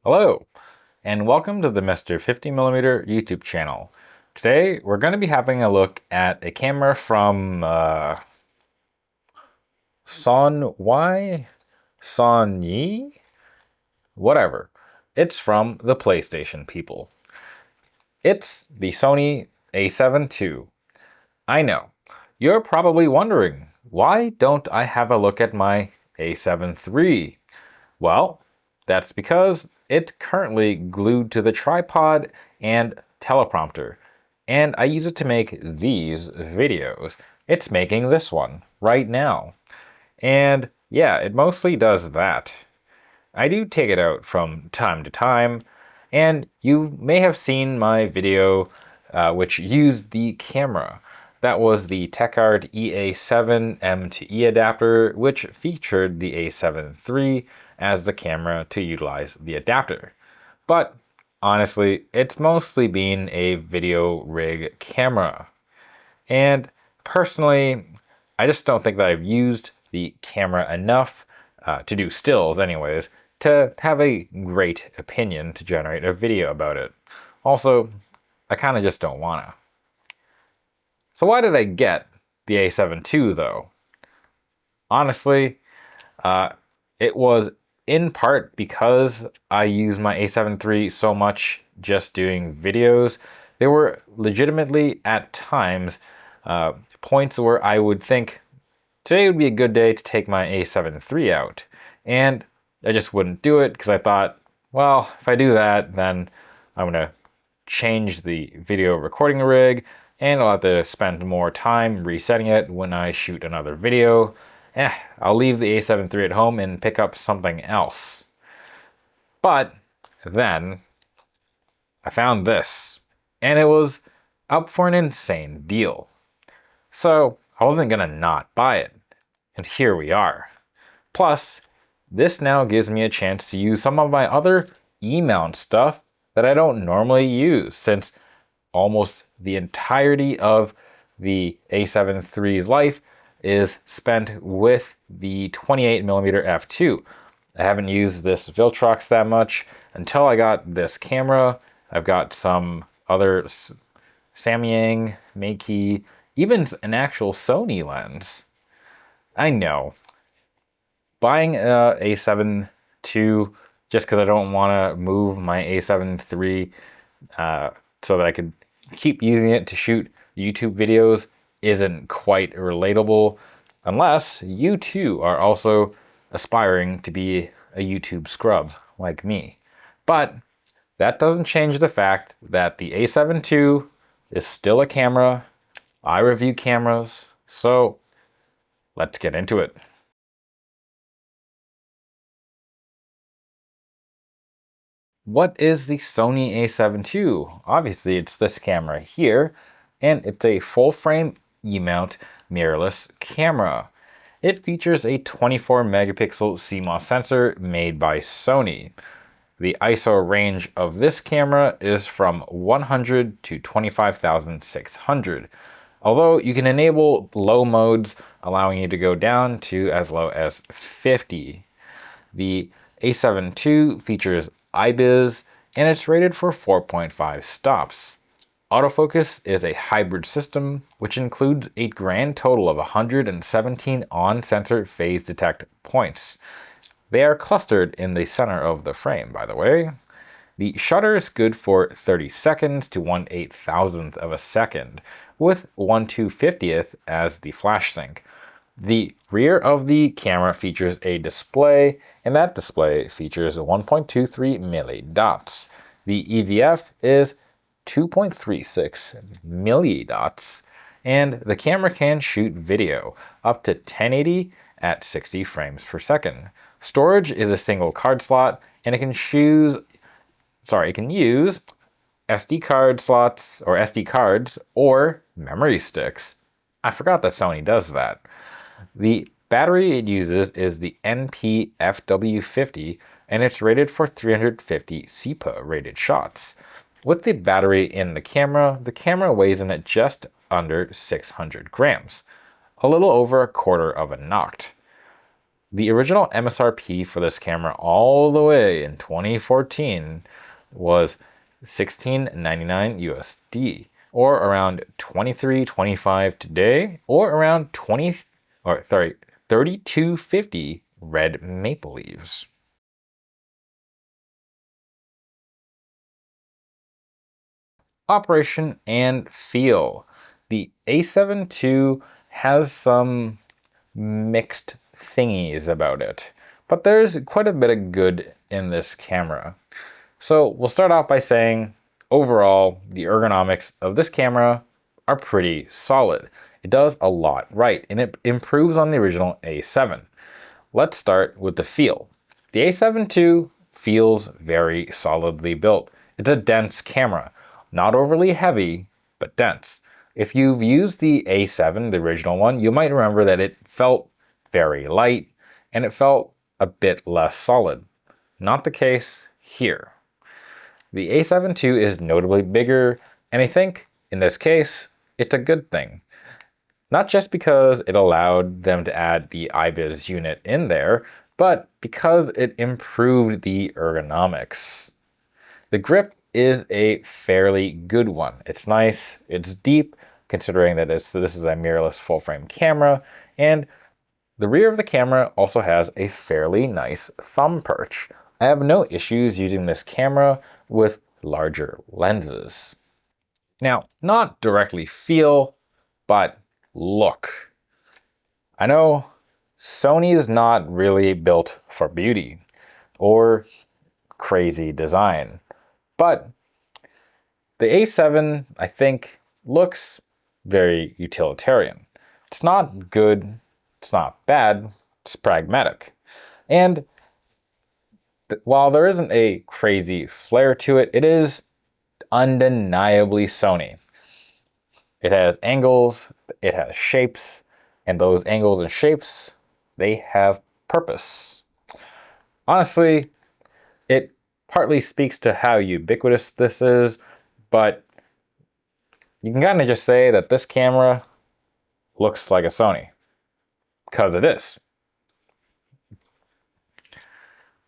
Hello, and welcome to the Mr. 50mm YouTube channel. Today, we're going to be having a look at a camera from Sony? Whatever. It's from the PlayStation people. It's the Sony a7 II. I know. You're probably wondering, why don't I have a look at my a7 III? Well, that's because it's currently glued to the tripod and teleprompter, and I use it to make these videos. It's making this one right now. And yeah, it mostly does that. I do take it out from time to time, and you may have seen my video which used the camera. That was the TechArt EA7 M2E adapter, which featured the a7 III as the camera to utilize the adapter. But honestly, it's mostly been a video rig camera. And personally, I just don't think that I've used the camera enough to do stills anyways, to have a great opinion to generate a video about it. Also, I kind of just don't wanna. So why did I get the a7 II though? Honestly, it was in part because I use my a7 III so much just doing videos. There were legitimately at times points where I would think today would be a good day to take my a7 III out, and I just wouldn't do it because I thought, well, if I do that, then I'm gonna change the video recording rig and I'll have to spend more time resetting it when I shoot another video. I'll leave the a7 III at home and pick up something else. But then I found this, and it was up for an insane deal. So I wasn't gonna not buy it, and here we are. Plus, this now gives me a chance to use some of my other E-mount stuff that I don't normally use, since almost the entirety of the a7 III's life is spent with the 28mm f2. I haven't used this Viltrox that much until I got this camera. I've got some other Samyang, Meiki, even an actual Sony lens. I know. Buying a a7 II just because I don't want to move my a7 III so that I could keep using it to shoot YouTube videos isn't quite relatable, unless you too are also aspiring to be a YouTube scrub like me. But that doesn't change the fact that the a7 II is still a camera. I review cameras, so let's get into it. What is the Sony a7 II? Obviously, it's this camera here, and it's a full-frame E-mount mirrorless camera. It features a 24 megapixel CMOS sensor made by Sony. The ISO range of this camera is from 100 to 25,600, although you can enable low modes allowing you to go down to as low as 50. The a7 II features IBIS, and it's rated for 4.5 stops. Autofocus is a hybrid system, which includes a grand total of 117 on-sensor phase detect points. They are clustered in the center of the frame, by the way. The shutter is good for 30 seconds to 1/8,000th of a second, with 1/250th as the flash sync. The rear of the camera features a display, and that display features 1.23 milli dots. The EVF is 2.36 milli dots, and the camera can shoot video up to 1080 at 60 frames per second. Storage is a single card slot, and it can use SD card slots or SD cards or memory sticks. I forgot that Sony does that. The battery it uses is the NP-FW50, and it's rated for 350 CPA rated shots. With the battery in the camera weighs in at just under 600 grams, a little over a quarter of a noct. The original MSRP for this camera all the way in 2014 was $16.99 USD, or around $23.25 today, or around 32.50 red maple leaves. Operation and feel. The A7 II has some mixed thingies about it, but there's quite a bit of good in this camera. So we'll start off by saying, overall, the ergonomics of this camera are pretty solid. It does a lot right, and it improves on the original A7. Let's start with the feel. The A7 II feels very solidly built. It's a dense camera, not overly heavy, but dense. If you've used the A7, the original one, you might remember that it felt very light and it felt a bit less solid. Not the case here. The A7 II is notably bigger, and I think, in this case, it's a good thing. Not just because it allowed them to add the IBIS unit in there, but because it improved the ergonomics. The grip is a fairly good one. It's nice, it's deep, considering that this is a mirrorless full-frame camera, and the rear of the camera also has a fairly nice thumb perch. I have no issues using this camera with larger lenses. Now, not directly feel, but look. I know Sony is not really built for beauty or crazy design, but the A7, I think, looks very utilitarian. It's not good, it's not bad, it's pragmatic. And while there isn't a crazy flair to it, it is undeniably Sony. It has angles, it has shapes, and those angles and shapes, they have purpose. Honestly, it partly speaks to how ubiquitous this is, but you can kind of just say that this camera looks like a Sony, because it is.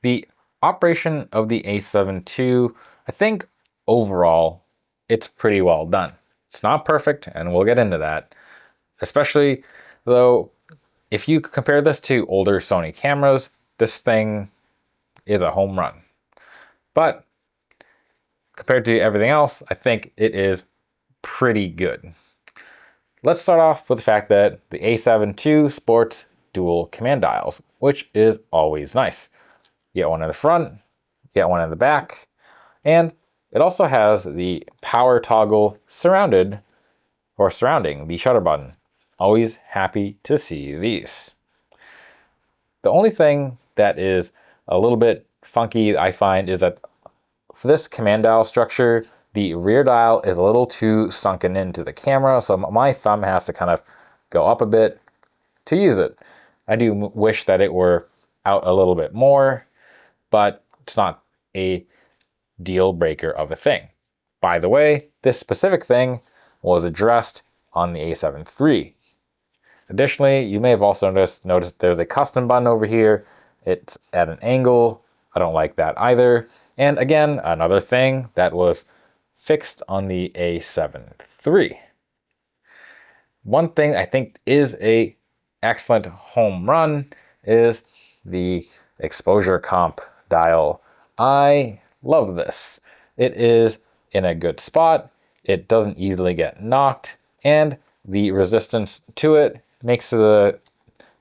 The operation of the A7 II, I think overall, it's pretty well done. It's not perfect, and we'll get into that. Especially though, if you compare this to older Sony cameras, this thing is a home run. But compared to everything else, I think it is pretty good. Let's start off with the fact that the A7 II sports dual command dials, which is always nice. You get one in the front, you get one in the back, and it also has the power toggle surrounding the shutter button. Always happy to see these. The only thing that is a little bit funky, I find, is that for this command dial structure, the rear dial is a little too sunken into the camera, so my thumb has to kind of go up a bit to use it. I do wish that it were out a little bit more, but it's not a deal breaker of a thing. By the way, this specific thing was addressed on the A7 III. Additionally, you may have also noticed there's a custom button over here. It's at an angle. I don't like that either. And again, another thing that was fixed on the A7 III. One thing I think is a excellent home run is the exposure comp dial. I love this. It is in a good spot. It doesn't easily get knocked, and the resistance to it makes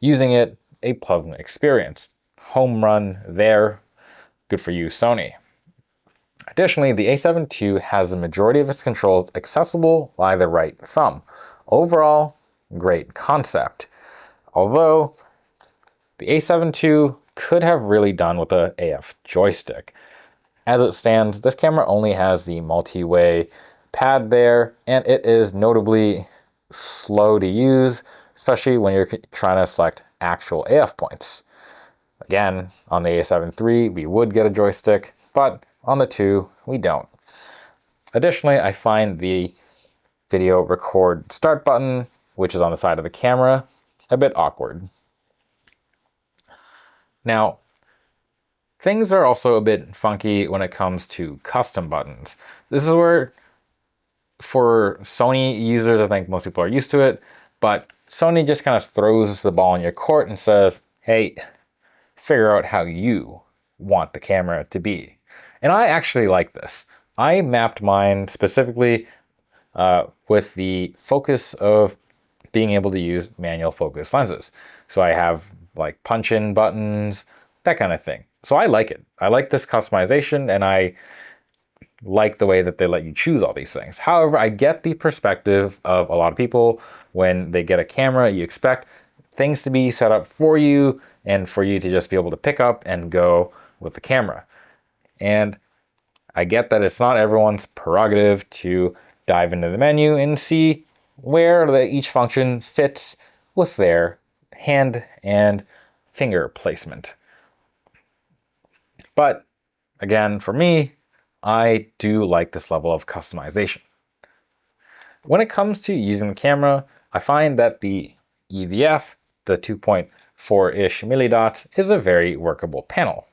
using it a pleasant experience. Home run there. Good for you, Sony. Additionally, the A7 II has the majority of its controls accessible by the right thumb. Overall, great concept. Although, the A7 II could have really done with a AF joystick. As it stands, this camera only has the multi-way pad there, and it is notably slow to use, especially when you're trying to select actual AF points. Again, on the A7 III, we would get a joystick, but on the 2, we don't. Additionally, I find the video record start button, which is on the side of the camera, a bit awkward. Now, things are also a bit funky when it comes to custom buttons. This is where, for Sony users, I think most people are used to it, but Sony just kind of throws the ball in your court and says, hey, figure out how you want the camera to be. And I actually like this. I mapped mine specifically with the focus of being able to use manual focus lenses. So I have like punch-in buttons, that kind of thing. So I like it. I like this customization, and I like the way that they let you choose all these things. However, I get the perspective of a lot of people. When they get a camera, you expect things to be set up for you and for you to just be able to pick up and go with the camera. And I get that it's not everyone's prerogative to dive into the menu and see where each function fits with their hand and finger placement. But again, for me, I do like this level of customization. When it comes to using the camera, I find that the EVF, the 2.4-ish millidots, is a very workable panel.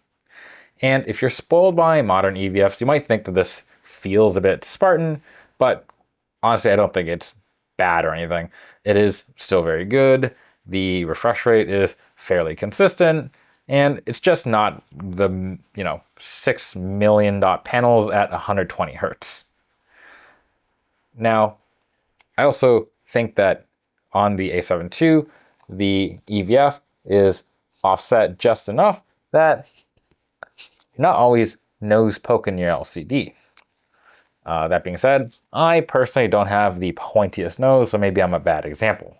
And if you're spoiled by modern EVFs, you might think that this feels a bit Spartan, but honestly, I don't think it's bad or anything. It is still very good. The refresh rate is fairly consistent, and it's just not the 6 million dot panels at 120 hertz. Now, I also think that on the A7 II, the EVF is offset just enough that you're not always nose poking your LCD. That being said, I personally don't have the pointiest nose, so maybe I'm a bad example.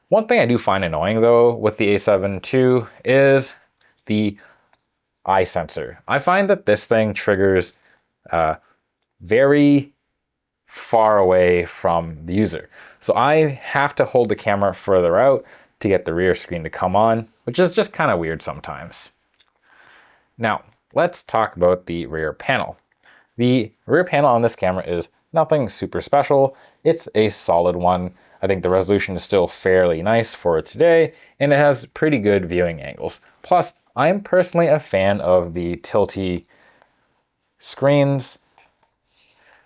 One thing I do find annoying though with the A7 II is the eye sensor. I find that this thing triggers very far away from the user. So I have to hold the camera further out to get the rear screen to come on, which is just kind of weird sometimes. Now, let's talk about the rear panel. The rear panel on this camera is nothing super special. It's a solid one. I think the resolution is still fairly nice for today, and it has pretty good viewing angles. Plus, I'm personally a fan of the tilty screens.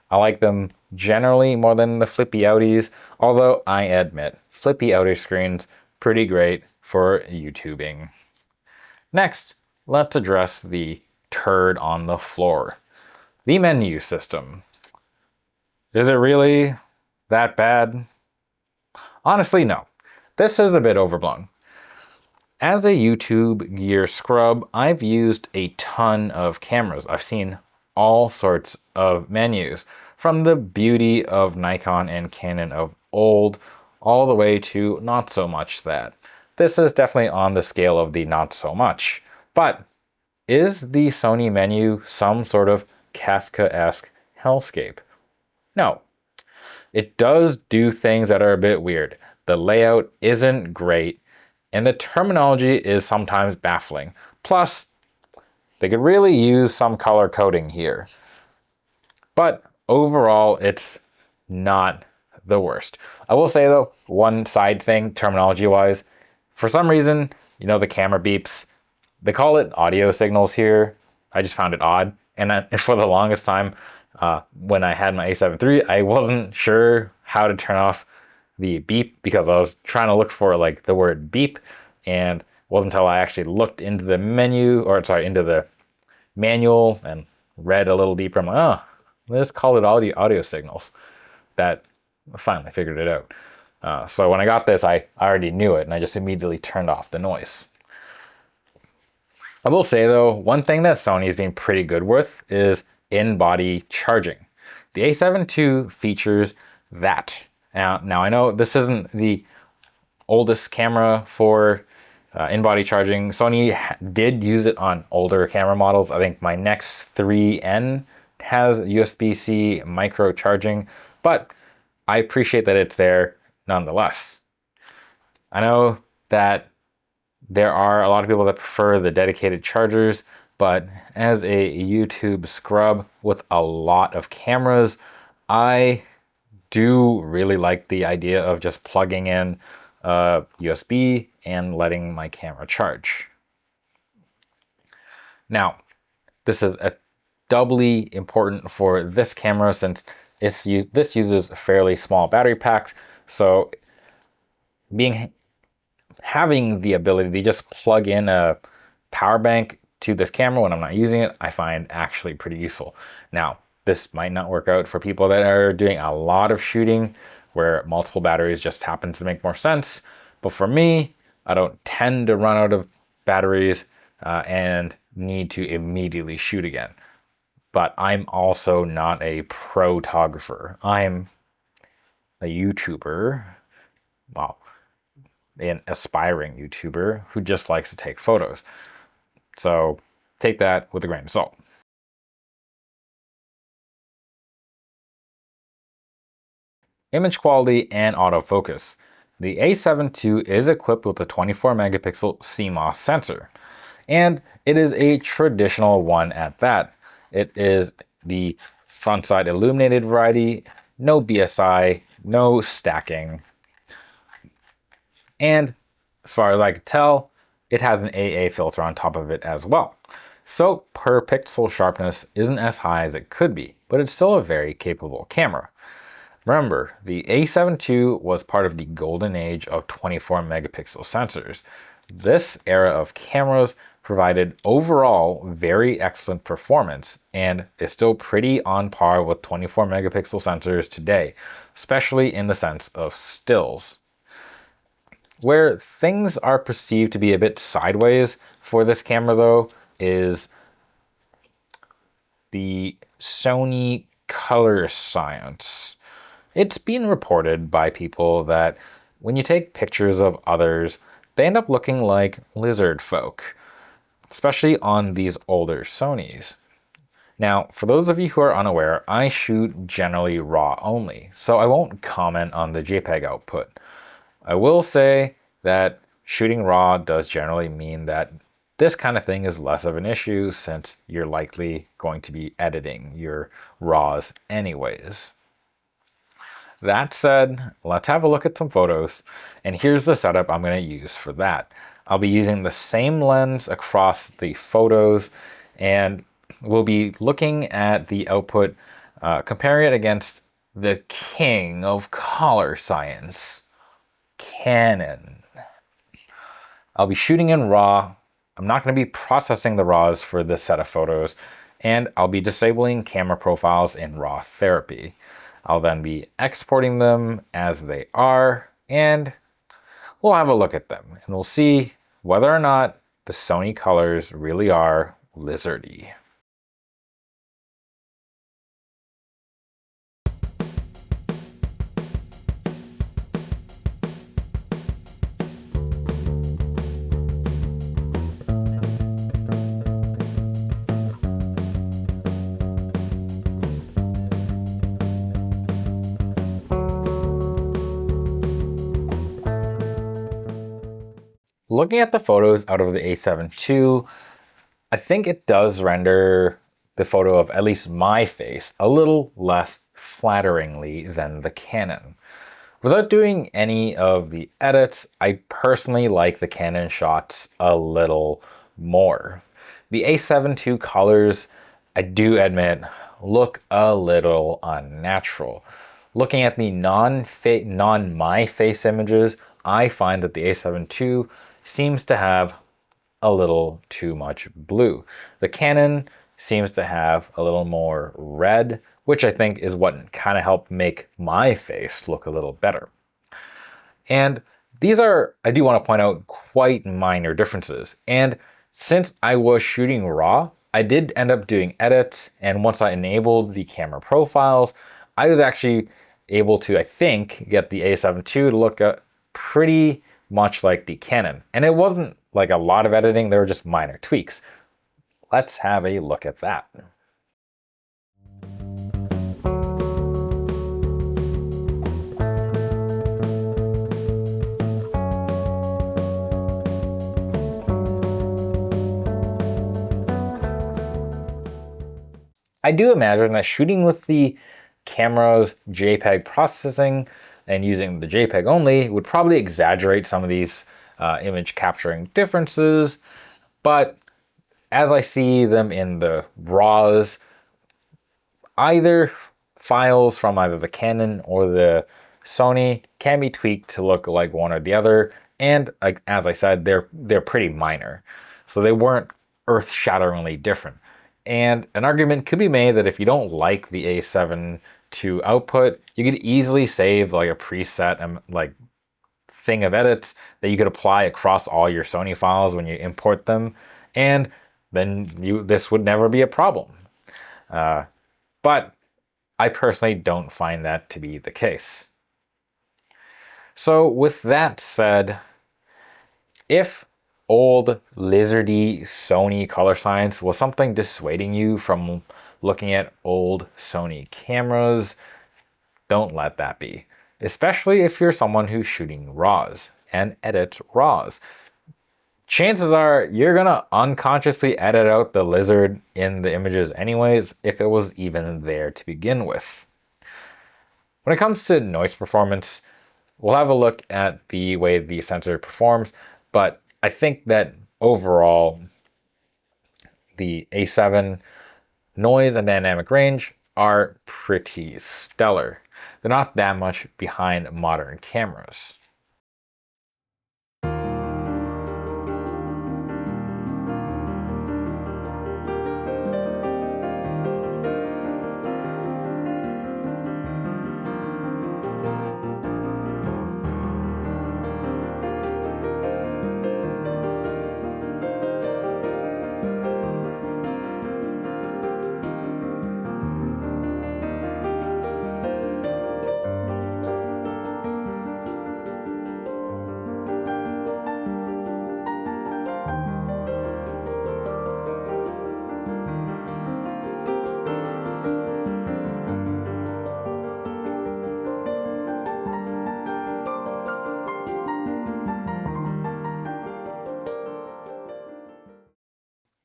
I like them generally more than the flippy outies, although I admit flippy outer screens pretty great for YouTubing. Next, let's address the turd on the floor. The menu system. Is it really that bad? Honestly, no. This is a bit overblown. As a YouTube gear scrub, I've used a ton of cameras. I've seen all sorts of menus, from the beauty of Nikon and Canon of old, all the way to not so much that. This is definitely on the scale of the not so much. But is the Sony menu some sort of Kafka-esque hellscape? No. It does do things that are a bit weird. The layout isn't great, and the terminology is sometimes baffling. Plus, they could really use some color coding here. But overall, it's not the worst. I will say though, one side thing, terminology-wise, for some reason, the camera beeps. They call it audio signals here. I just found it odd. And for the longest time, when I had my A7 III, I wasn't sure how to turn off the beep because I was trying to look for like the word beep, and it wasn't until I actually looked into the menu, or sorry, into the manual and read a little deeper. I'm like, oh, let's call it audio signals. That I finally figured it out. So when I got this, I already knew it, and I just immediately turned off the noise. I will say though, one thing that Sony's been pretty good with is in-body charging. The A7 II features that. Now I know this isn't the oldest camera for in-body charging. Sony did use it on older camera models. I think my Nex 3N has USB-C micro charging, but I appreciate that it's there nonetheless. I know that there are a lot of people that prefer the dedicated chargers, but as a YouTube scrub with a lot of cameras, I do really like the idea of just plugging in USB and letting my camera charge. Now, this is doubly important for this camera since this uses fairly small battery packs. So having the ability to just plug in a power bank to this camera when I'm not using it, I find actually pretty useful. Now, this might not work out for people that are doing a lot of shooting where multiple batteries just happens to make more sense. But for me, I don't tend to run out of batteries and need to immediately shoot again. But I'm also not a photographer. I'm a YouTuber, well, an aspiring YouTuber who just likes to take photos. So take that with a grain of salt. Image quality and autofocus. The A7 II is equipped with a 24 megapixel CMOS sensor, and it is a traditional one at that. It is the front side illuminated variety, no BSI, no stacking. And as far as I can tell, it has an AA filter on top of it as well. So per pixel sharpness isn't as high as it could be, but it's still a very capable camera. Remember, the A7 II was part of the golden age of 24 megapixel sensors. This era of cameras provided overall very excellent performance and is still pretty on par with 24 megapixel sensors today, especially in the sense of stills. Where things are perceived to be a bit sideways for this camera though is the Sony color science. It's been reported by people that when you take pictures of others, they end up looking like lizard folk, especially on these older Sonys. Now, for those of you who are unaware, I shoot generally RAW only, so I won't comment on the JPEG output. I will say that shooting RAW does generally mean that this kind of thing is less of an issue since you're likely going to be editing your RAWs anyways. That said, let's have a look at some photos, and here's the setup I'm going to use for that. I'll be using the same lens across the photos, and we'll be looking at the output, comparing it against the king of color science, Canon. I'll be shooting in RAW. I'm not going to be processing the RAWs for this set of photos, and I'll be disabling camera profiles in RAW therapy. I'll then be exporting them as they are, and we'll have a look at them, and we'll see whether or not the Sony colors really are lizardy. Looking at the photos out of the A7 II, I think it does render the photo of at least my face a little less flatteringly than the Canon. Without doing any of the edits, I personally like the Canon shots a little more. The A7 II colors, I do admit, look a little unnatural. Looking at the non-my face images, I find that the A7 II seems to have a little too much blue. The Canon seems to have a little more red, which I think is what kind of helped make my face look a little better. And these are, I do want to point out, quite minor differences. And since I was shooting RAW, I did end up doing edits, and once I enabled the camera profiles, I was actually able to, I think, get the A7 II to look pretty much like the Canon. And it wasn't like a lot of editing, there were just minor tweaks. Let's have a look at that. I do imagine that shooting with the camera's JPEG processing and using the JPEG only would probably exaggerate some of these image capturing differences, but as I see them in the RAWs, either files from either the Canon or the Sony can be tweaked to look like one or the other, and like as I said, they're pretty minor, so they weren't earth-shatteringly different. And an argument could be made that if you don't like the A7 II output, you could easily save like a preset and like thing of edits that you could apply across all your Sony files when you import them, and then this would never be a problem. But I personally don't find that to be the case. So with that said, if old lizardy Sony color science was something dissuading you from looking at old Sony cameras, don't let that be. Especially if you're someone who's shooting RAWs and edits RAWs. Chances are you're gonna unconsciously edit out the lizard in the images anyways, if it was even there to begin with. When it comes to noise performance, we'll have a look at the way the sensor performs, but I think that overall, the A7 noise and dynamic range are pretty stellar. They're not that much behind modern cameras.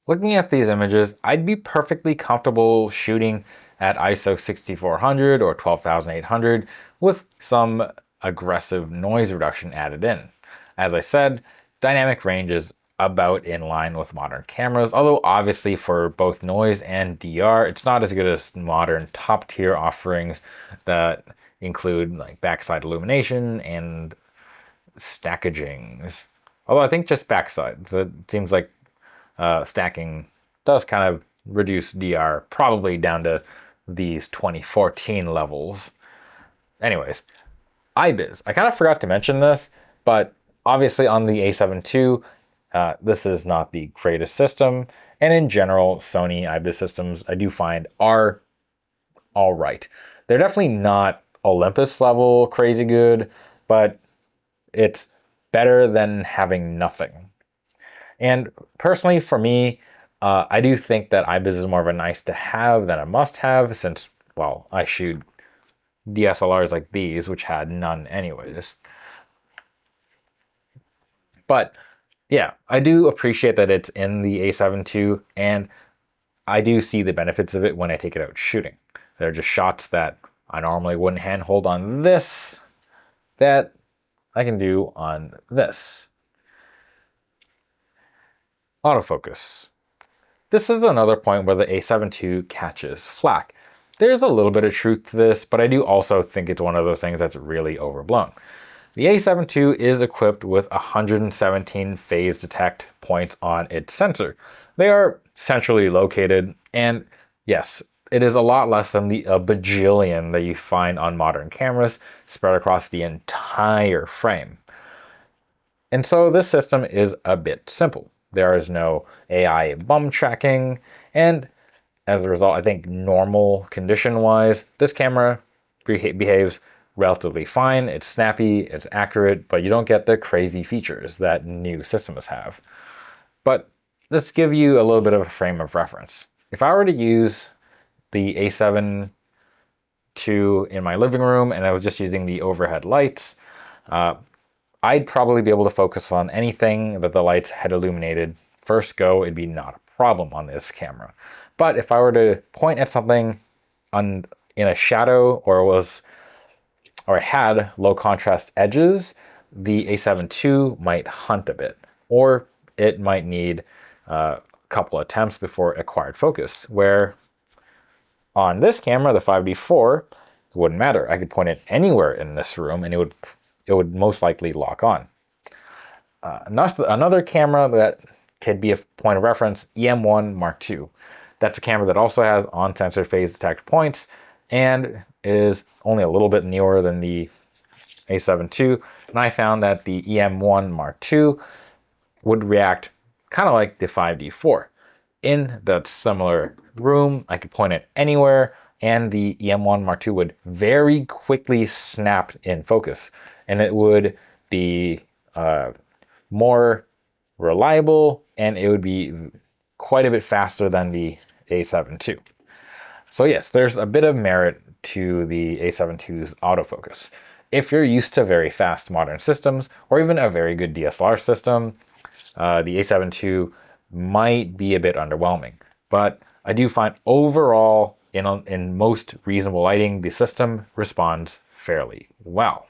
Looking at these images, I'd be perfectly comfortable shooting at ISO 6400 or 12800 with some aggressive noise reduction added in. As I said, dynamic range is about in line with modern cameras, although obviously for both noise and DR, it's not as good as modern top tier offerings that include like backside illumination and stackagings. Although I think just backside, so it seems like stacking does kind of reduce DR probably down to these 2014 levels. Anyways, IBIS. I kind of forgot to mention this, but obviously on the A7 II, this is not the greatest system. And in general, Sony IBIS systems I do find are all right. They're definitely not Olympus level crazy good, but it's better than having nothing. And personally, for me, I do think that IBIS is more of a nice to have than a must have, since, well, I shoot DSLRs like these, which had none anyways. But yeah, I do appreciate that it's in the A7 II, and I do see the benefits of it when I take it out shooting. They're just shots that I normally wouldn't handhold on this, that I can do on this. Autofocus. This is another point where the A7 II catches flack. There's a little bit of truth to this, but I do also think it's one of those things that's really overblown. The A7 II is equipped with 117 phase detect points on its sensor. They are centrally located, and yes, it is a lot less than the bajillion that you find on modern cameras spread across the entire frame. And so this system is a bit simple. There is no AI bum tracking, and as a result, I think normal condition-wise, this camera behaves relatively fine. It's snappy, it's accurate, but you don't get the crazy features that new systems have. But let's give you a little bit of a frame of reference. If I were to use the A7 II in my living room and I was just using the overhead lights, I'd probably be able to focus on anything that the lights had illuminated first go. It'd be not a problem on this camera. But if I were to point at something in a shadow or it had low contrast edges, the A7 II might hunt a bit, or it might need couple attempts before it acquired focus, where on this camera, the 5D4, it wouldn't matter. I could point it anywhere in this room and it would most likely lock on. Another camera that could be a point of reference, EM1 Mark II. That's a camera that also has on-sensor phase detector points and is only a little bit newer than the A7 II. And I found that the EM1 Mark II would react kind of like the 5D4. In that similar room, I could point it anywhere, and the EM1 Mark II would very quickly snap in focus, and it would be more reliable, and it would be quite a bit faster than the A7 II. So yes, there's a bit of merit to the A7 II's autofocus. If you're used to very fast modern systems, or even a very good DSLR system, the A7 II might be a bit underwhelming. But I do find overall, in most reasonable lighting, the system responds fairly well.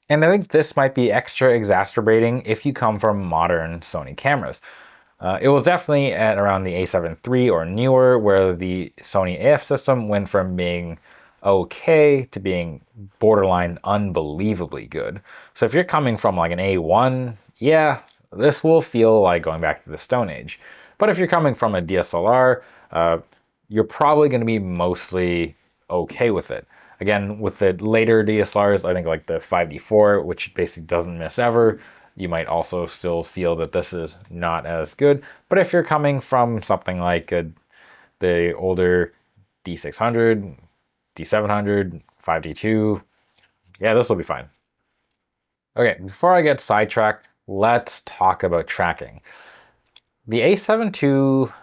And I think this might be extra exacerbating if you come from modern Sony cameras. It was definitely at around the A7 III or newer where the Sony AF system went from being okay to being borderline unbelievably good. So if you're coming from like an A1, yeah, this will feel like going back to the Stone Age. But if you're coming from a DSLR, you're probably going to be mostly okay with it. Again, with the later DSLRs, I think like the 5D4, which basically doesn't miss ever, you might also still feel that this is not as good. But if you're coming from something like the older D600, D700, 5D2, yeah, this will be fine. Okay, before I get sidetracked, let's talk about tracking. The A7 II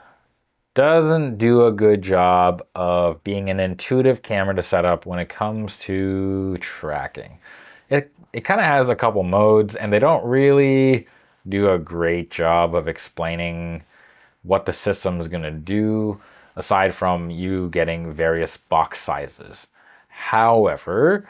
doesn't do a good job of being an intuitive camera to set up when it comes to tracking. It kind of has a couple modes, and they don't really do a great job of explaining what the system is going to do, aside from you getting various box sizes. However,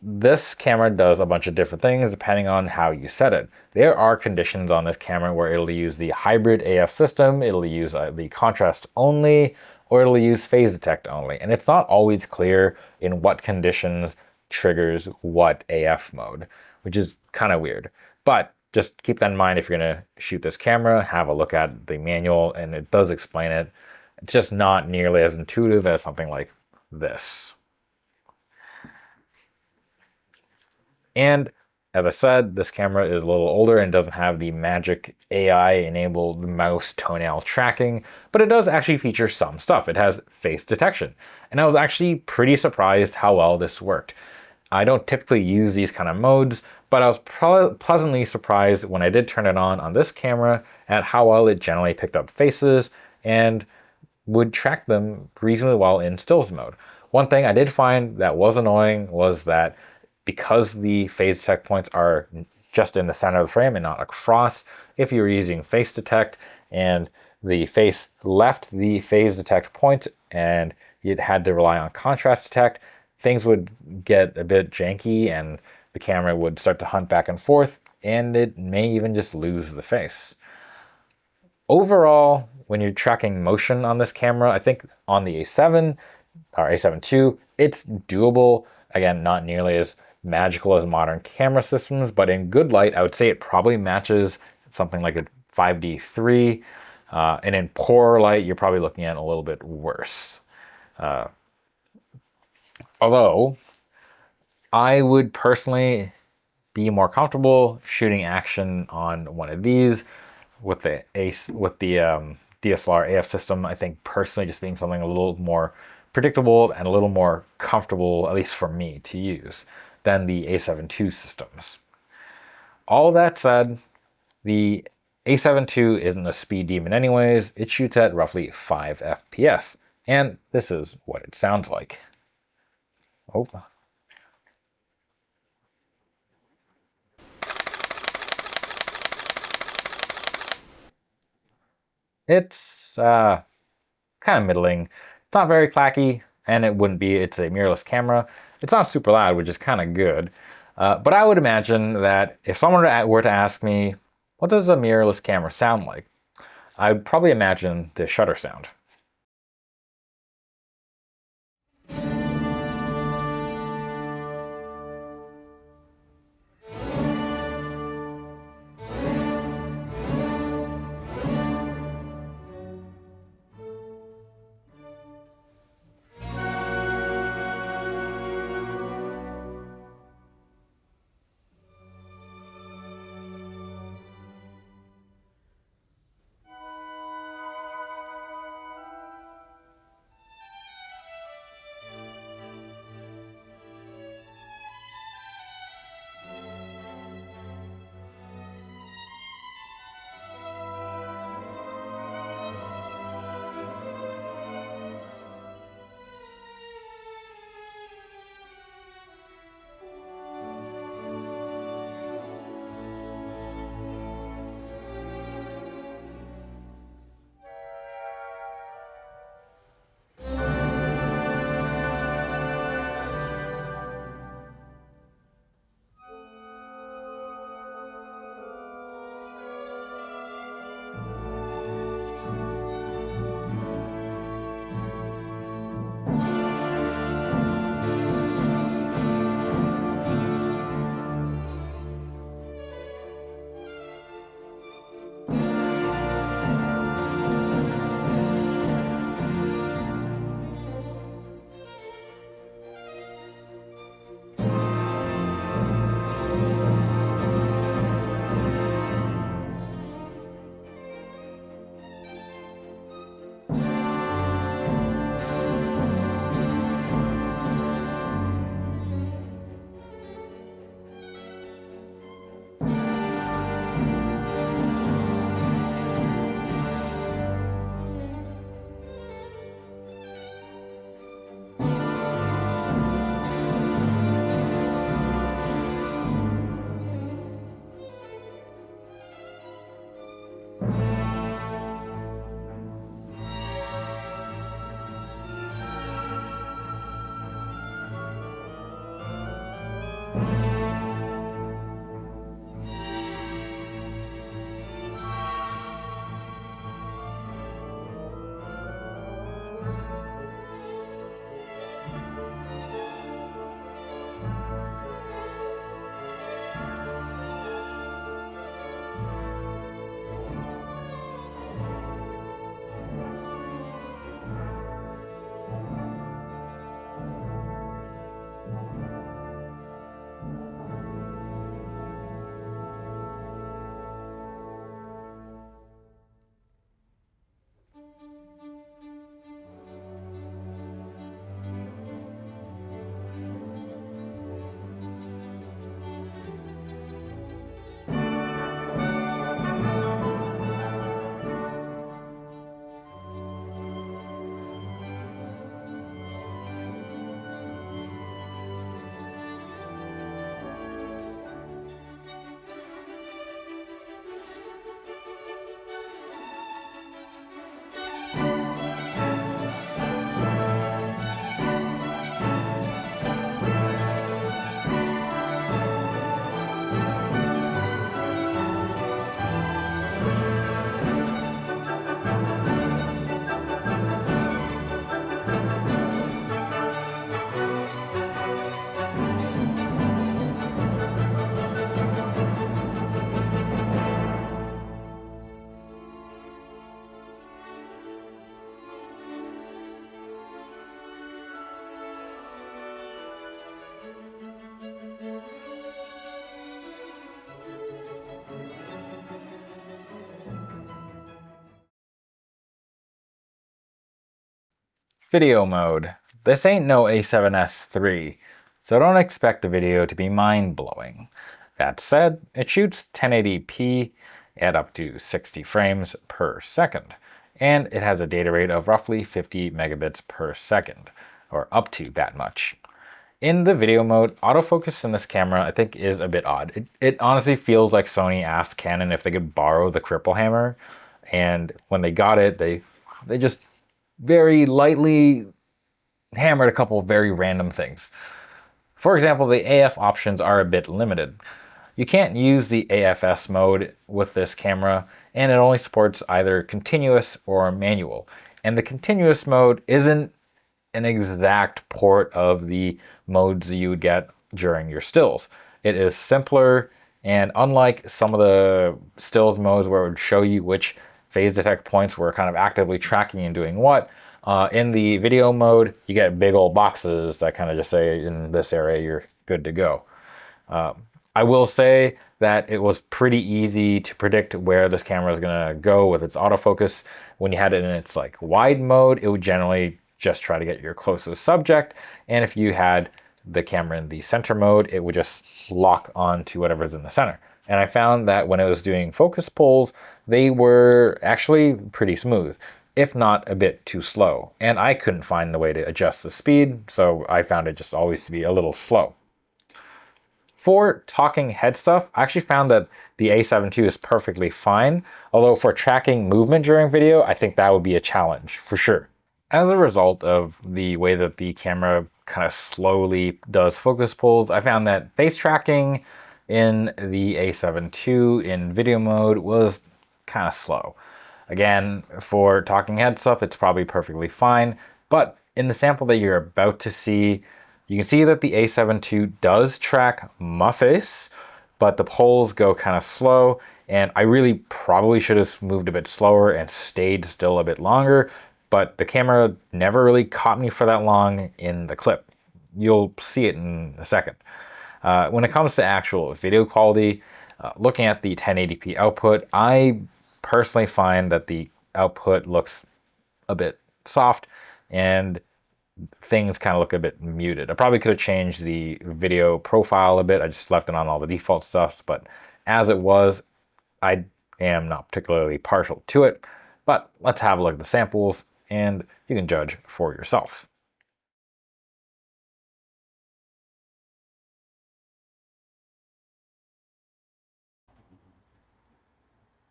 this camera does a bunch of different things depending on how you set it. There are conditions on this camera where it'll use the hybrid AF system, it'll use the contrast only, or it'll use phase detect only. And it's not always clear in what conditions triggers what AF mode, which is kind of weird. But just keep that in mind if you're going to shoot this camera, have a look at the manual, and it does explain it. It's just not nearly as intuitive as something like this. And as I said, this camera is a little older and doesn't have the magic AI-enabled mouse toenail tracking, but it does actually feature some stuff. It has face detection, and I was actually pretty surprised how well this worked. I don't typically use these kind of modes, but I was pleasantly surprised when I did turn it on this camera at how well it generally picked up faces and would track them reasonably well in stills mode. One thing I did find that was annoying was that because the phase detect points are just in the center of the frame and not across, if you were using face detect and the face left the phase detect point and you had to rely on contrast detect, things would get a bit janky and the camera would start to hunt back and forth, and it may even just lose the face. Overall, when you're tracking motion on this camera, I think on the A7 or A7 II, it's doable. Again, not nearly as magical as modern camera systems, but in good light, I would say it probably matches something like a 5D3. And in poor light, you're probably looking at a little bit worse. Although, I would personally be more comfortable shooting action on one of these with the DSLR AF system. I think personally just being something a little more predictable and a little more comfortable, at least for me, to use than the A7 II systems. All that said, the A7 II isn't a speed demon anyways. It shoots at roughly 5 FPS, and this is what it sounds like. Oh. It's kind of middling. It's not very clacky, and it wouldn't be. It's a mirrorless camera. It's not super loud, which is kind of good. But I would imagine that if someone were to ask me, what does a mirrorless camera sound like? I'd probably imagine the shutter sound. Video mode. This ain't no A7S III, so don't expect the video to be mind-blowing. That said, it shoots 1080p at up to 60 frames per second, and it has a data rate of roughly 50 megabits per second, or up to that much. In the video mode, autofocus in this camera I think is a bit odd. It honestly feels like Sony asked Canon if they could borrow the cripple hammer, and when they got it, they just very lightly hammered a couple of very random things. For example, the AF options are a bit limited. You can't use the AFS mode with this camera, and it only supports either continuous or manual. And the continuous mode isn't an exact port of the modes you would get during your stills. It is simpler, and unlike some of the stills modes where it would show you which phase detect points were kind of actively tracking and doing what, in the video mode, you get big old boxes that kind of just say in this area you're good to go. I will say that it was pretty easy to predict where this camera is going to go with its autofocus. When you had it in its like wide mode, it would generally just try to get your closest subject. And if you had the camera in the center mode, it would just lock on to whatever's in the center. And I found that when it was doing focus pulls, they were actually pretty smooth, if not a bit too slow. And I couldn't find the way to adjust the speed, so I found it just always to be a little slow. For talking head stuff, I actually found that the A7 II is perfectly fine, although for tracking movement during video, I think that would be a challenge for sure. As a result of the way that the camera kind of slowly does focus pulls, I found that face tracking in the A7 II in video mode was kind of slow. Again, for talking head stuff, it's probably perfectly fine, but in the sample that you're about to see, you can see that the A7 II does track my face, but the pulls go kind of slow, and I really probably should have moved a bit slower and stayed still a bit longer, but the camera never really caught me for that long in the clip. You'll see it in a second. When it comes to actual video quality, looking at the 1080p output, I personally find that the output looks a bit soft and things kind of look a bit muted. I probably could have changed the video profile a bit. I just left it on all the default stuff, but as it was, I am not particularly partial to it. But let's have a look at the samples and you can judge for yourself.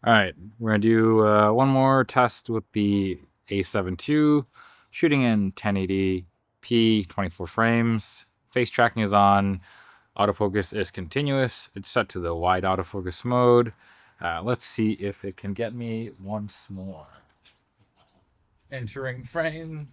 All right, we're gonna do one more test with the A7 II, shooting in 1080p, 24 frames. Face tracking is on, autofocus is continuous. It's set to the wide autofocus mode. Let's see if it can get me once more. Entering frame.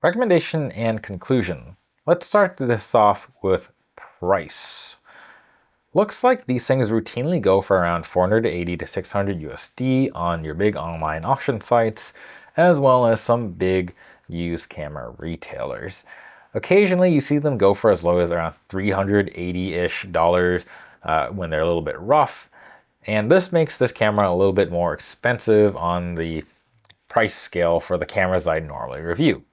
Recommendation and conclusion. Let's start this off with price. Looks like these things routinely go for around 480 to 600 USD on your big online auction sites, as well as some big used camera retailers. Occasionally you see them go for as low as around $380-ish when they're a little bit rough, and this makes this camera a little bit more expensive on the price scale for the cameras I normally review.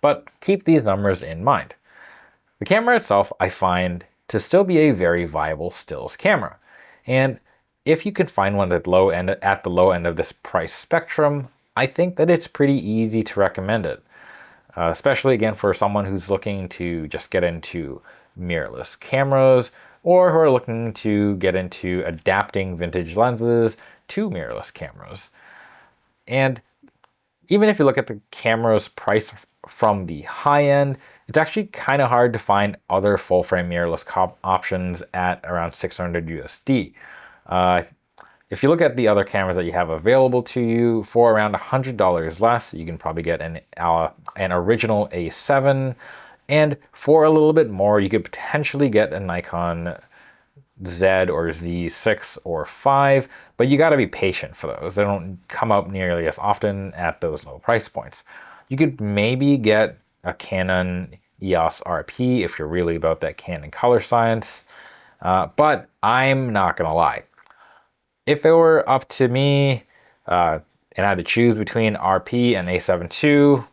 But keep these numbers in mind. The camera itself, I find to still be a very viable stills camera. And if you can find one at the low end of this price spectrum, I think that it's pretty easy to recommend it. Especially again for someone who's looking to just get into mirrorless cameras, or who are looking to get into adapting vintage lenses to mirrorless cameras. And even if you look at the camera's price from the high end, it's actually kind of hard to find other full frame mirrorless options at around 600 USD. If you look at the other cameras that you have available to you for around $100 less, you can probably get an original A7, and for a little bit more, you could potentially get a Nikon Z or Z6 or 5, but you got to be patient for those. They don't come out nearly as often at those low price points. You could maybe get a Canon EOS RP if you're really about that Canon color science, but I'm not gonna lie. If it were up to me and I had to choose between RP and A7 II,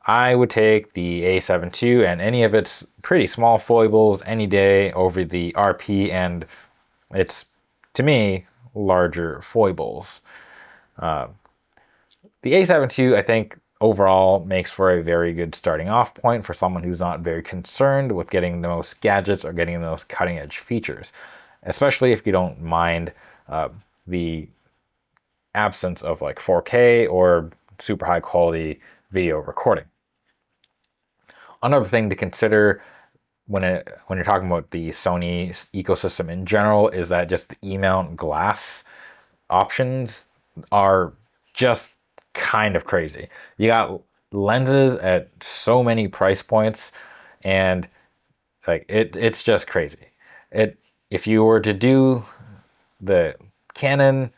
I would take the A7 II and any of its pretty small foibles any day over the RP and its, to me, larger foibles. The A7 II, I think, overall makes for a very good starting off point for someone who's not very concerned with getting the most gadgets or getting the most cutting edge features, especially if you don't mind the absence of like 4K or super high quality video recording. Another thing to consider when you're talking about the Sony ecosystem in general is that just the E-mount glass options are just kind of crazy. You got lenses at so many price points, and like it's just crazy. If you were to do the Canon,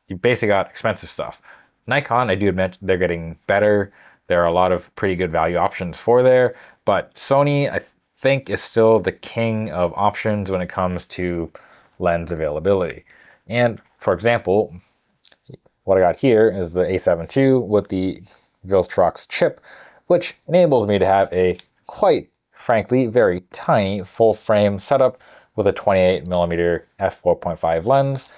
you basically got expensive stuff. Nikon, I do admit they're getting better. There are a lot of pretty good value options for there, but Sony, I think, is still the king of options when it comes to lens availability. And for example, what I got here is the A7 II with the Viltrox chip, which enables me to have a quite frankly very tiny full frame setup with a 28mm f4.5 lens,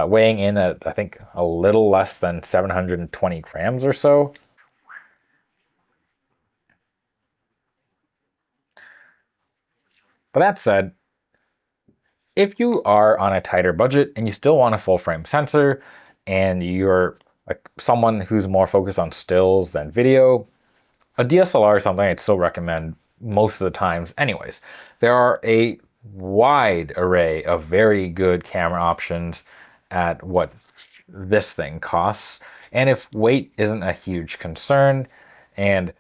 weighing in at I think a little less than 720 grams or so. But that said, if you are on a tighter budget and you still want a full frame sensor and you're like someone who's more focused on stills than video, a DSLR is something I'd still recommend most of the times anyways. There are a wide array of very good camera options at what this thing costs. And if weight isn't a huge concern and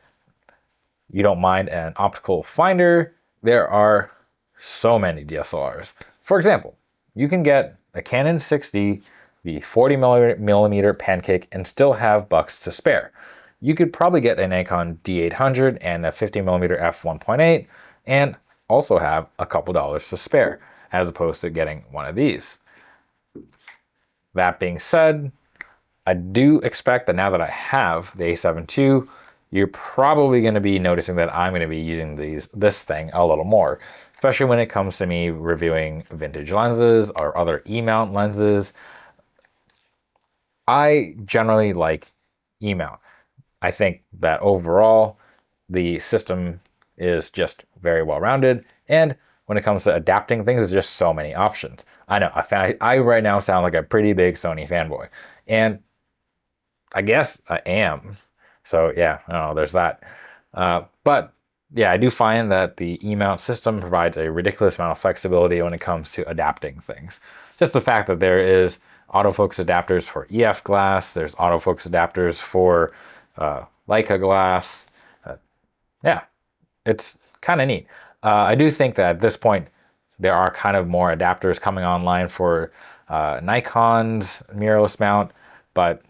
you don't mind an optical finder, there are so many DSLRs. For example, you can get a Canon 6D, the 40mm pancake, and still have bucks to spare. You could probably get a Nikon D800 and a 50mm f1.8 and also have a couple dollars to spare, as opposed to getting one of these. That being said, I do expect that now that I have the A7 II, you're probably going to be noticing that I'm going to be using this thing a little more, especially when it comes to me reviewing vintage lenses or other E-mount lenses. I generally like E-mount. I think that overall the system is just very well rounded, and when it comes to adapting things, there's just so many options. I know I right now sound like a pretty big Sony fanboy, and I guess I am. So yeah, I don't know, there's that. But yeah, I do find that the E-mount system provides a ridiculous amount of flexibility when it comes to adapting things. Just the fact that there is autofocus adapters for EF glass, there's autofocus adapters for Leica glass. Yeah, it's kind of neat. I do think that at this point, there are kind of more adapters coming online for Nikon's mirrorless mount, but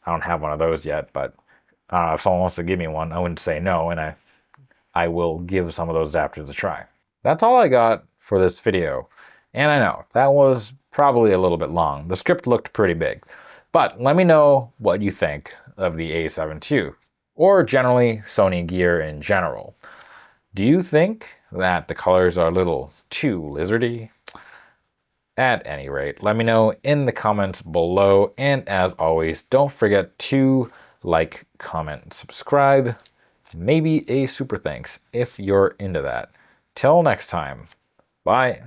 I don't have one of those yet. But if someone wants to give me one, I wouldn't say no, and I will give some of those adapters a try. That's all I got for this video. And I know, that was probably a little bit long. The script looked pretty big. But let me know what you think of the A7 II, or generally Sony gear in general. Do you think that the colors are a little too lizardy? At any rate, let me know in the comments below, and as always, don't forget to like, comment, subscribe, maybe a super thanks if you're into that. Till next time, bye.